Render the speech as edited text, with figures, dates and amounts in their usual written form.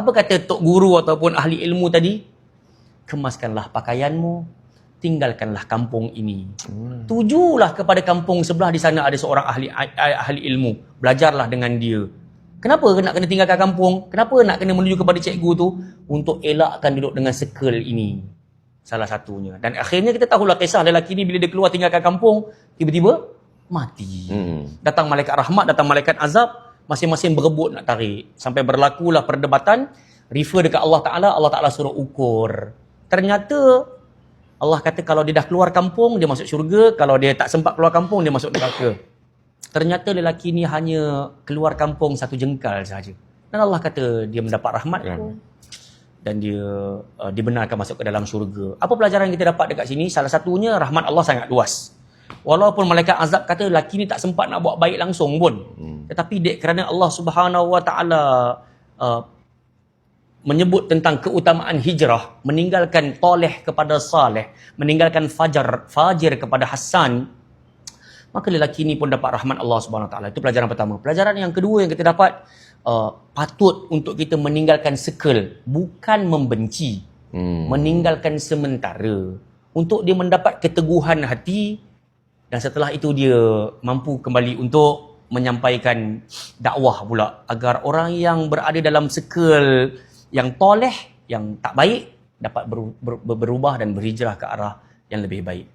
Apa kata tok guru ataupun ahli ilmu tadi? Kemaskanlah pakaianmu, tinggalkanlah kampung ini. Tujulah kepada kampung sebelah, di sana ada seorang ahli ilmu. Belajarlah dengan dia. Kenapa nak kena tinggalkan kampung? Kenapa nak kena menuju kepada cikgu tu? Untuk elakkan duduk dengan circle ini. Salah satunya. Dan akhirnya kita tahulah kisah lelaki ni bila dia keluar tinggalkan kampung, tiba-tiba mati. Datang malaikat rahmat, datang malaikat azab, masing-masing berebut nak tarik. Sampai berlakulah perdebatan, refer dekat Allah Ta'ala suruh ukur. Ternyata Allah kata kalau dia dah keluar kampung, dia masuk syurga. Kalau dia tak sempat keluar kampung, dia masuk neraka. Ternyata lelaki ni hanya keluar kampung satu jengkal sahaja. Dan Allah kata dia mendapat rahmat dan dia dibenarkan masuk ke dalam syurga. Apa pelajaran yang kita dapat dekat sini? Salah satunya, rahmat Allah sangat luas. Walaupun malaikat azab kata lelaki ni tak sempat nak buat baik langsung pun. Tetapi kerana Allah Subhanahu Wa Ta'ala menyebut tentang keutamaan hijrah, meninggalkan Taleh kepada Saleh, meninggalkan Fajir kepada Hasan, maka lelaki ini pun dapat rahmat Allah Subhanahu Wa Ta'ala. Itu pelajaran pertama. Pelajaran yang kedua yang kita dapat, patut untuk kita meninggalkan circle, bukan membenci, meninggalkan sementara, untuk dia mendapat keteguhan hati, dan setelah itu dia mampu kembali untuk menyampaikan dakwah pula, agar orang yang berada dalam circle yang toleh, yang tak baik, dapat berubah dan berhijrah ke arah yang lebih baik.